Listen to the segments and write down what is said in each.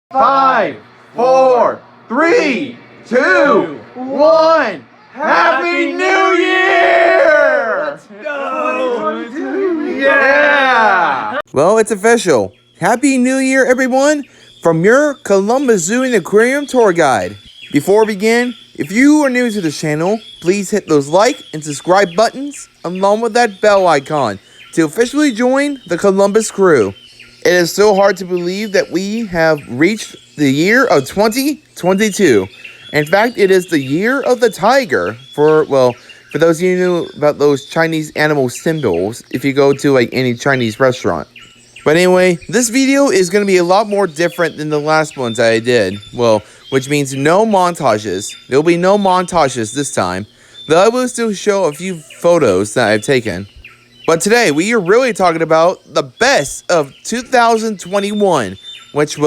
5, 4, 3, 2, 1. Happy New Year! Let's go! Yeah! Well, it's official. Happy New Year, everyone, from your Columbus Zoo and Aquarium tour guide. Before we begin, if you are new to the channel, please hit those like and subscribe buttons along with that bell icon to officially join the Columbus crew. It is so hard to believe that we have reached the year of 2022. In fact, it is the year of the tiger for those of you who know about those Chinese animal symbols, if you go to like any Chinese restaurant. But anyway, this video is going to be a lot more different than the last ones that I did. Well, which means no montages. There will be no montages this time, though I will still show a few photos that I've taken. But today, we are really talking about the best of 2021, which,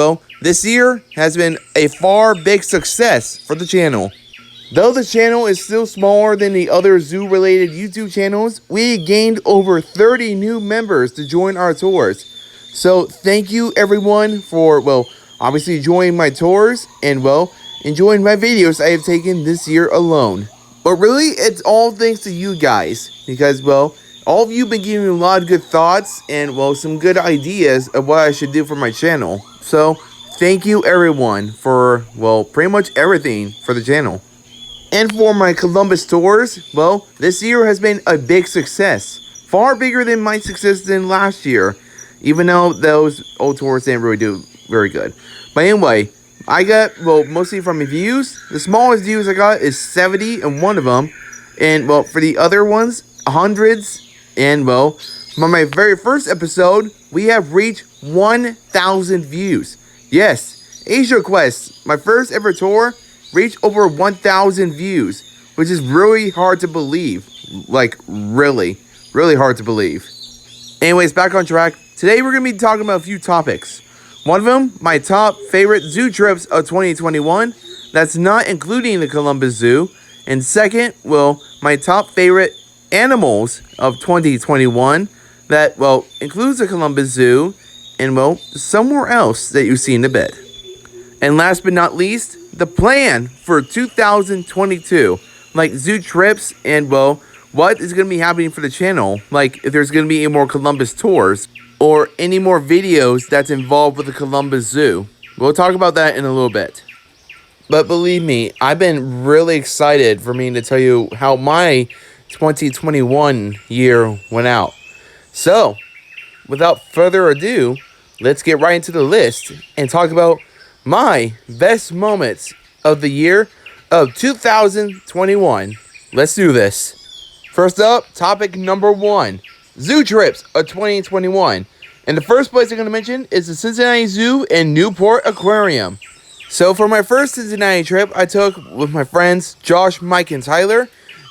this year has been a far big success for the channel. Though the channel is still smaller than the other zoo-related YouTube channels, we gained over 30 new members to join our tours. So, thank you everyone for, obviously joining my tours and, enjoying my videos I have taken this year alone. But really, it's all thanks to you guys, because, all of you have been giving me a lot of good thoughts and, some good ideas of what I should do for my channel. So, thank you everyone for, pretty much everything for the channel. And for my Columbus tours, this year has been a big success. Far bigger than my success than last year, even though those old tours didn't really do very good. But anyway, I got, mostly from my views. The smallest views I got is 70 in one of them. And, for the other ones, hundreds. And, from my very first episode, we have reached 1,000 views. Yes, Asia Quest, my first ever tour, reached over 1,000 views, which is really hard to believe. Like, really hard to believe. Anyways, back on track. Today, we're going to be talking about a few topics. One of them, my top favorite zoo trips of 2021. That's not including the Columbus Zoo. And second, my top favorite animals of 2021 that, includes the Columbus Zoo and, somewhere else that you see in a bit. And last but not least, the plan for 2022, like zoo trips and, what is going to be happening for the channel, like if there's going to be any more Columbus tours or any more videos that's involved with the Columbus Zoo. We'll talk about that in a little bit. But believe me, I've been really excited for me to tell you how my 2021 year went out. So, without further ado, let's get right into the list and talk about my best moments of the year of 2021. Let's do this. First up, topic number 1, zoo trips of 2021. And the first place I'm going to mention is the Cincinnati Zoo and Newport Aquarium. So for my first Cincinnati trip, I took with my friends Josh, Mike, and Tyler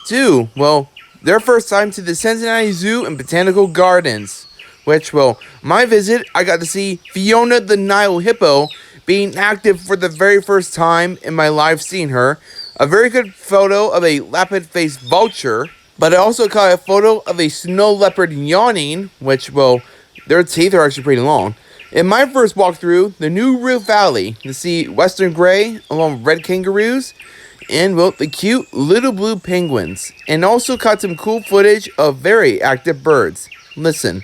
to, their first time to the Cincinnati Zoo and Botanical Gardens. Which, my visit, I got to see Fiona the Nile Hippo being active for the very first time in my life seeing her. A very good photo of a lapid-faced vulture. But I also caught a photo of a snow leopard yawning, which, their teeth are actually pretty long. In my first walk through the New Rift Valley to see western gray along with red kangaroos and, the cute little blue penguins. And also caught some cool footage of very active birds. Listen.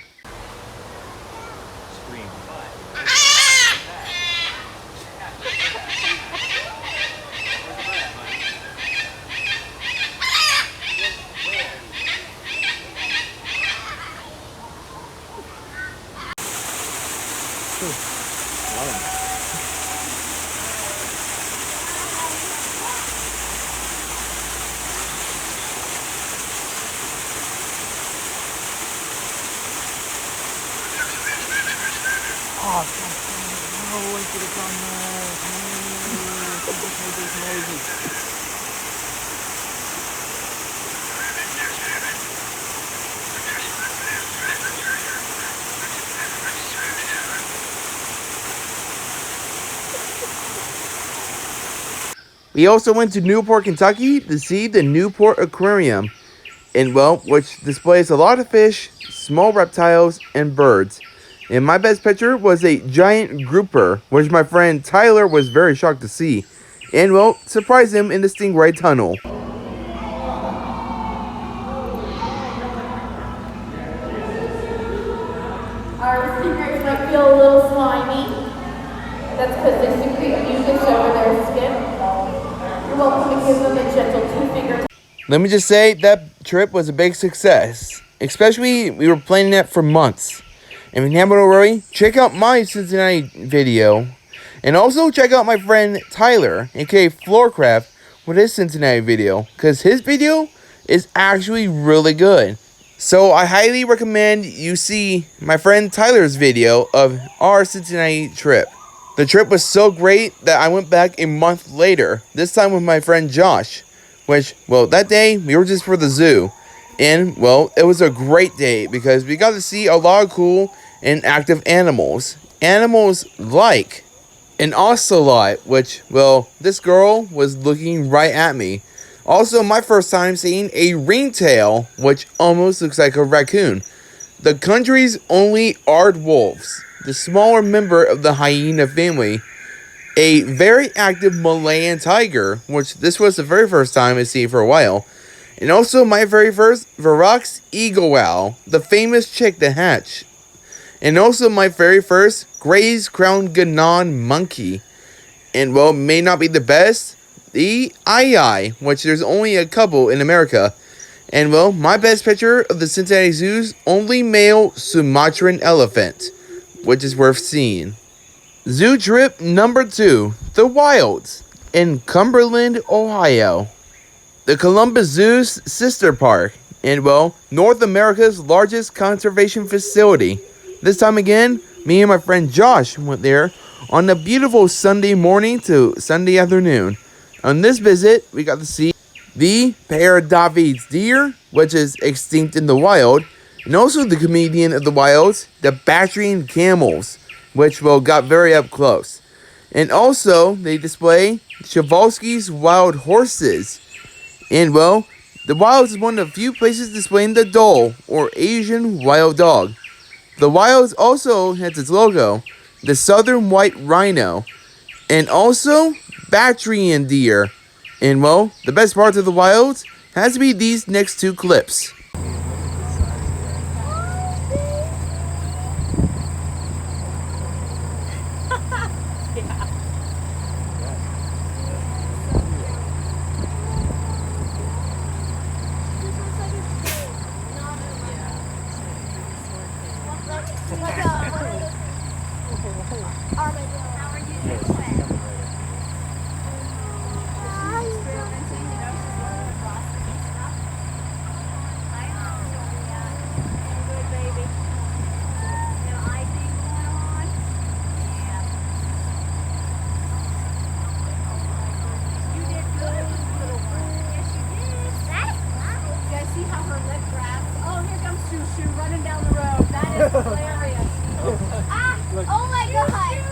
We also went to Newport, Kentucky to see the Newport Aquarium, and well, which displays a lot of fish, small reptiles, and birds. And my best picture was a giant grouper, which my friend Tyler was very shocked to see, and well, surprised him in the Stingray Tunnel. Our stingrays might feel a little slimy. That's because they secrete mucus over their skin. You're welcome to give them a gentle 2-finger. Let me just say that trip was a big success. Especially, we were planning it for months. And if you haven't already, check out my Cincinnati video. And also check out my friend Tyler, aka Floorcraft, with his Cincinnati video. Because his video is actually really good. So I highly recommend you see my friend Tyler's video of our Cincinnati trip. The trip was so great that I went back a month later, this time with my friend Josh. Which, well, that day we were just for the zoo. And, well, it was a great day because we got to see a lot of cool and active animals. Animals like an ocelot, which, well, this girl was looking right at me. Also, my first time seeing a ringtail, which almost looks like a raccoon. The country's only aardwolves, the smaller member of the hyena family. A very active Malayan tiger, which this was the very first time I see for a while. And also my very first Virox eagle owl, the famous chick to hatch. And also my very first Gray's Crown Ganon monkey. And well, may not be the best, the Ai, which there's only a couple in America. And well, my best picture of the Cincinnati Zoo's only male Sumatran elephant, which is worth seeing. Zoo trip number 2, The Wilds, in Cumberland, Ohio. The Columbus Zoo's sister park, and well, North America's largest conservation facility. This time again, me and my friend Josh went there on a beautiful Sunday morning to Sunday afternoon. On this visit, we got to see the Paradavide deer, which is extinct in the wild, and also the comedian of the wilds, the Bactrian camels, which well got very up close. And also, they display Przewalski's wild horses. And well, the Wilds is one of the few places displaying the dhole, or Asian wild dog. The Wilds also has its logo, the southern white rhino, and also Bactrian deer. And well, the best part of the Wilds has to be these next 2 clips. Hilarious. Oh my god.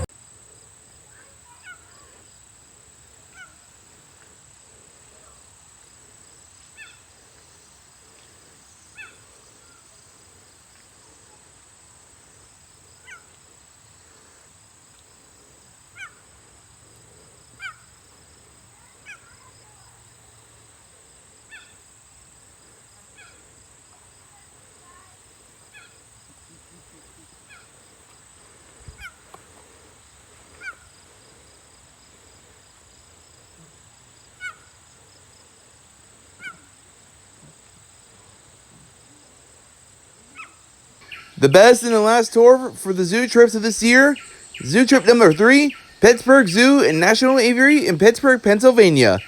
The best and the last tour for the zoo trips of this year, zoo trip number 3, Pittsburgh Zoo and National Aviary in Pittsburgh, Pennsylvania.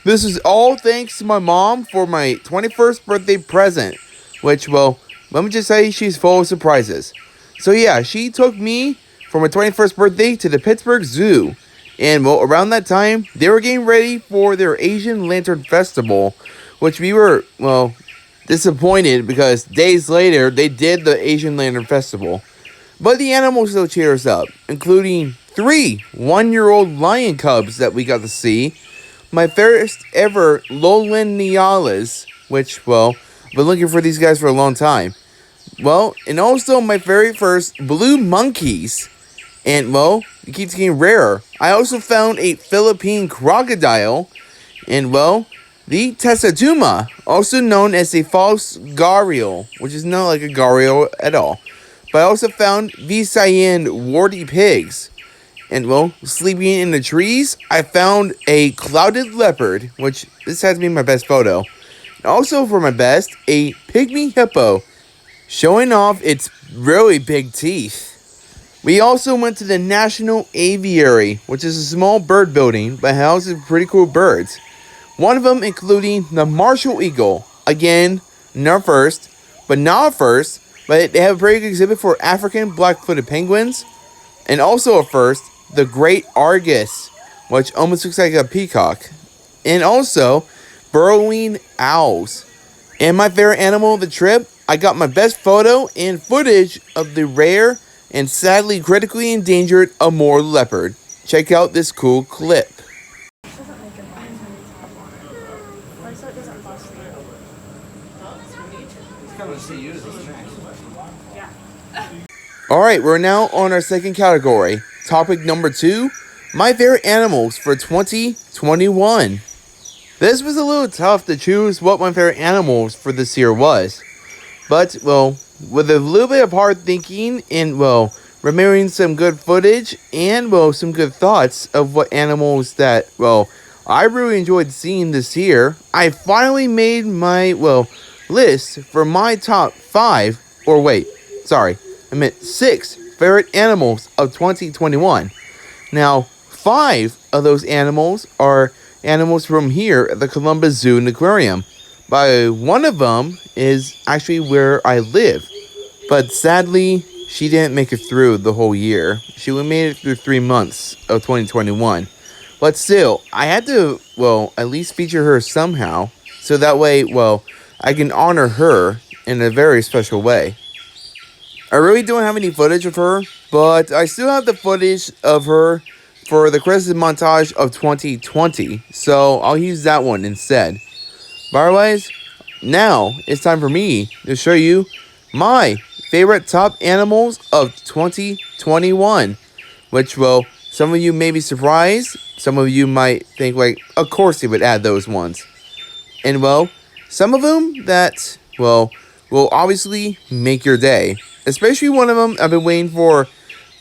This is all thanks to my mom for my 21st birthday present, which, well, let me just say she's full of surprises. So yeah, she took me for my 21st birthday to the Pittsburgh Zoo. And well, around that time, they were getting ready for their Asian Lantern Festival, which we were, well, disappointed because days later they did the Asian Lantern Festival. But the animals still cheer us up, including 3 one-year-old lion cubs that we got to see, my first ever Lowland Nialas, which, well, I've been looking for these guys for a long time. Well, and also my very first blue monkeys. And, well, it keeps getting rarer. I also found a Philippine crocodile. And, well, the Tessatuma, also known as a false gharial, which is not like a gharial at all. But I also found Visayan warty pigs. And, well, sleeping in the trees, I found a clouded leopard, which this has to be my best photo. And also for my best, a pygmy hippo, showing off its really big teeth. We also went to the National Aviary, which is a small bird building, but houses pretty cool birds. One of them including the Marshall Eagle. Again, not first, but they have a pretty good exhibit for African black-footed penguins. And also a first, the Great Argus, which almost looks like a peacock. And also, burrowing owls. And my favorite animal of the trip, I got my best photo and footage of the rare and sadly critically endangered Amur leopard. Check out this cool clip. Alright, we're now on our second category. Topic number 2, my favorite animals for 2021. This was a little tough to choose what my favorite animals for this year was. But, well, with a little bit of hard thinking and, well, remembering some good footage and, well, some good thoughts of what animals that, well, I really enjoyed seeing this year, I finally made my, well, list for my top 5, or wait, sorry, I meant 6 favorite animals of 2021. Now, 5 of those animals are animals from here at the Columbus Zoo and Aquarium. But one of them is actually where I live. But sadly, she didn't make it through the whole year. She only made it through 3 months of 2021. But still, I had to, well, at least feature her somehow. So that way, well, I can honor her in a very special way. I really don't have any footage of her, but I still have the footage of her for the Christmas montage of 2020, so I'll use that one instead. But otherwise, now it's time for me to show you my favorite top animals of 2021, which, well, some of you may be surprised, some of you might think, like, of course they would add those ones. And, well, some of them that, well, will obviously make your day. Especially one of them I've been waiting for,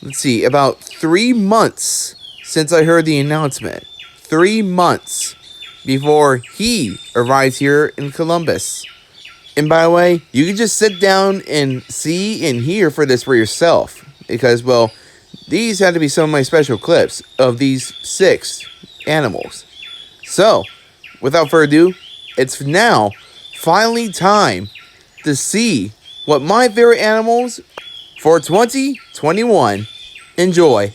let's see, about 3 months since I heard the announcement. 3 months before he arrives here in Columbus. And by the way, you can just sit down and see and hear for this for yourself. Because, well, these had to be some of my special clips of these 6 animals. So, without further ado, it's now finally time to see what my favorite animals for 2021. Enjoy.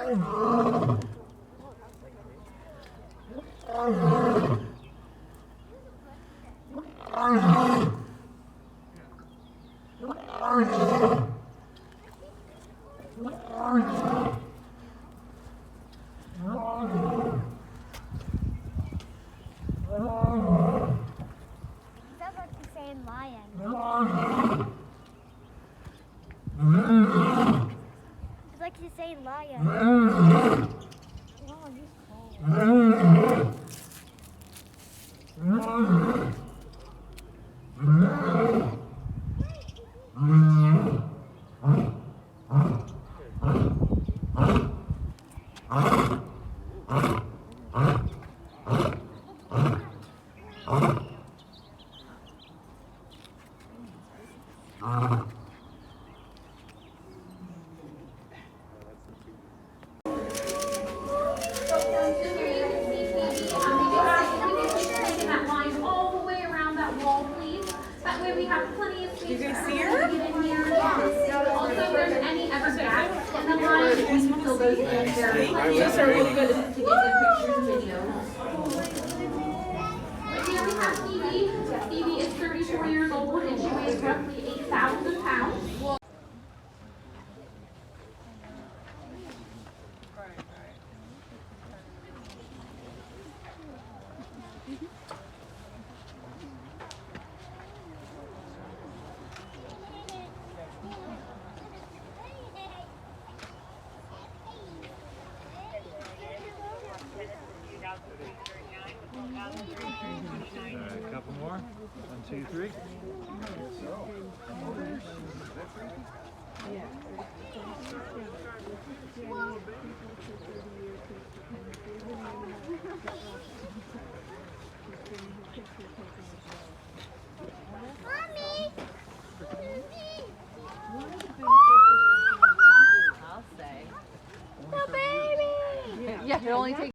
It's like he's saying lion. Wow, he's cold. Phoebe is 34 years old and she weighs roughly 8,000 pounds. A couple more. 1, 2, 3. I'll say. The baby! Yeah, it only takes.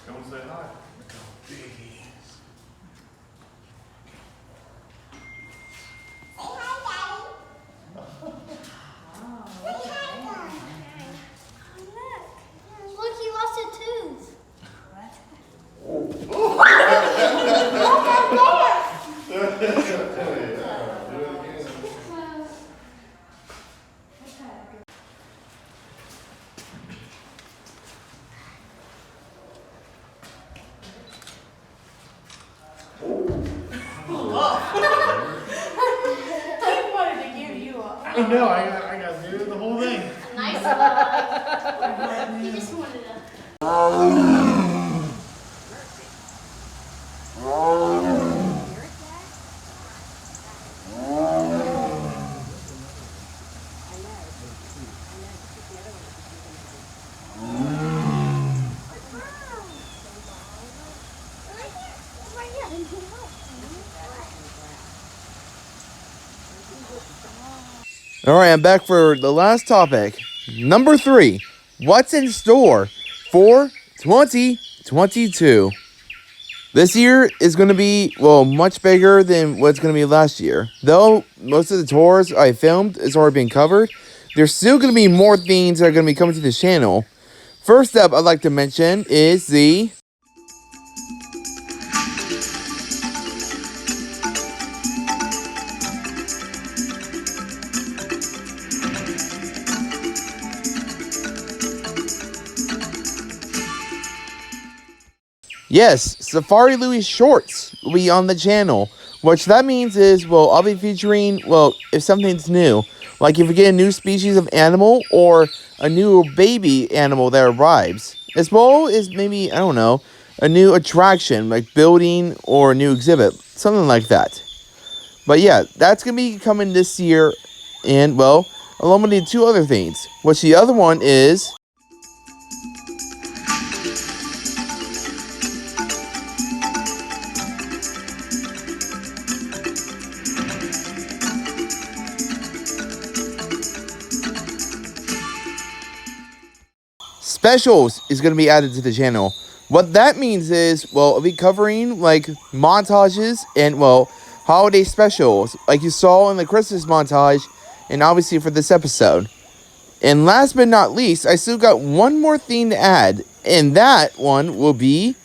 Come say hi. Look, he lost a tooth. I know, I got to do the whole thing. Nice. He just wanted to. All right, I'm back for the last topic. Number 3. What's in store for 2022? This year is going to be, well, much bigger than what's going to be last year. Though most of the tours I filmed is already been covered, there's still going to be more things that are going to be coming to this channel. First up, I'd like to mention is the Yes, Safari Louie shorts will be on the channel. Which that means is, well, I'll be featuring, well, if something's new. Like if we get a new species of animal or a new baby animal that arrives. As well as maybe, I don't know, a new attraction, like building or a new exhibit. Something like that. But yeah, that's going to be coming this year. And, well, along with the 2 other things. Which the other one is specials is going to be added to the channel. What that means is, well, I'll be covering like montages and, well, holiday specials like you saw in the Christmas montage and obviously for this episode. And last but not least, I still got one more thing to add, and that one will be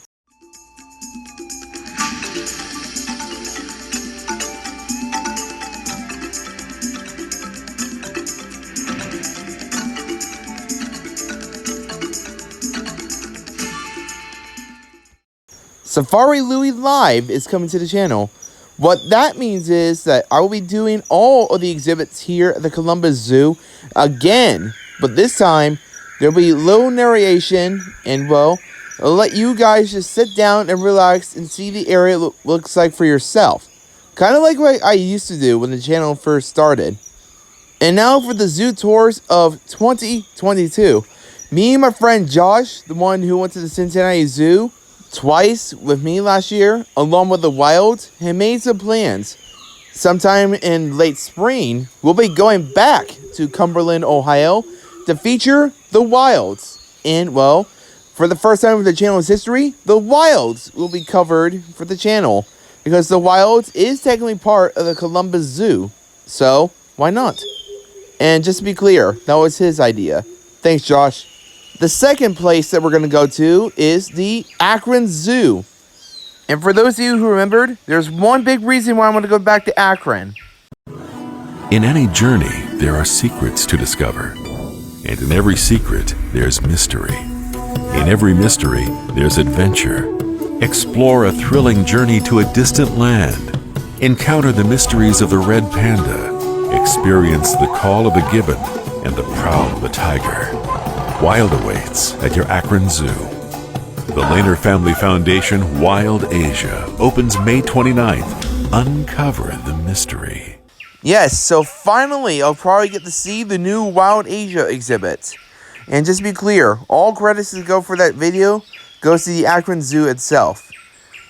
Safari Louie Live is coming to the channel. What that means is that I will be doing all of the exhibits here at the Columbus Zoo again. But this time, there'll be little narration and, well, I'll let you guys just sit down and relax and see the area looks like for yourself. Kind of like what I used to do when the channel first started. And now for the zoo tours of 2022. Me and my friend Josh, the one who went to the Cincinnati Zoo twice with me last year, along with the Wilds, have made some plans. Sometime in late spring, we'll be going back to Cumberland, Ohio to feature the Wilds. And, well, for the first time in the channel's history, the Wilds will be covered for the channel because the Wilds is technically part of the Columbus Zoo. So, why not? And just to be clear, that was his idea. Thanks, Josh. The second place that we're going to go to is the Akron Zoo. And for those of you who remembered, there's one big reason why I want to go back to Akron. In any journey, there are secrets to discover. And in every secret, there's mystery. In every mystery, there's adventure. Explore a thrilling journey to a distant land. Encounter the mysteries of the red panda. Experience the call of the gibbon and the prowl of the tiger. Wild awaits at your Akron Zoo. The Lehner Family Foundation Wild Asia opens May 29th. Uncover the mystery. Yes, so finally I'll probably get to see the new Wild Asia exhibit. And just to be clear, all credits to go for that video goes to the Akron Zoo itself.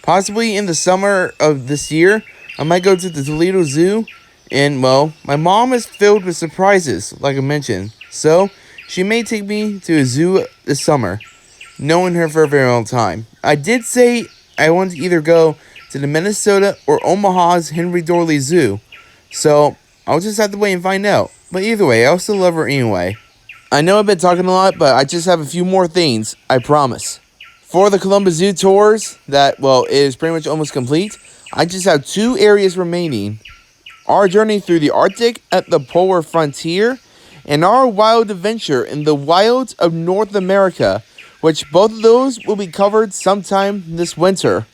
Possibly in the summer of this year, I might go to the Toledo Zoo. And, well, my mom is filled with surprises, like I mentioned. So she may take me to a zoo this summer, knowing her for a very long time. I did say I want to either go to the Minnesota or Omaha's Henry Dorley Zoo, so I'll just have to wait and find out. But either way, I'll still love her anyway. I know I've been talking a lot, but I just have a few more things, I promise. For the Columbus Zoo tours, that, well, is pretty much almost complete, I just have 2 areas remaining. Our journey through the Arctic at the polar frontier, and our wild adventure in the wilds of North America, which both of those will be covered sometime this winter.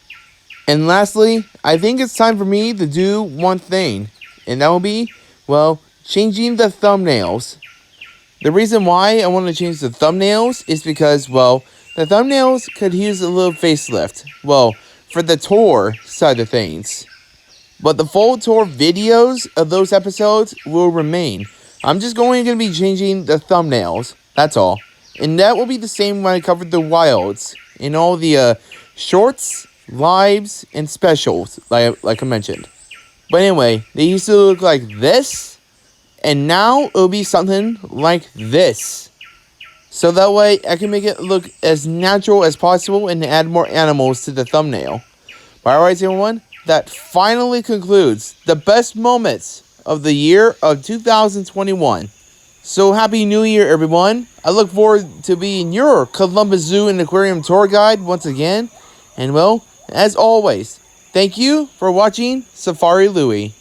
And lastly, I think it's time for me to do one thing, and that will be, well, changing the thumbnails. The reason why I want to change the thumbnails is because, well, the thumbnails could use a little facelift, well, for the tour side of things. But the full tour videos of those episodes will remain. I'm just going to be changing the thumbnails, that's all. And that will be the same when I covered the Wilds in all the shorts, lives, and specials, like I mentioned. But anyway, they used to look like this, and now it'll be something like this. So that way, I can make it look as natural as possible and add more animals to the thumbnail. But alright everyone, that finally concludes the best moments of the year of 2021. So happy new year everyone. I look forward to being your Columbus Zoo and Aquarium tour guide once again. And well, as always, thank you for watching Safari Louie.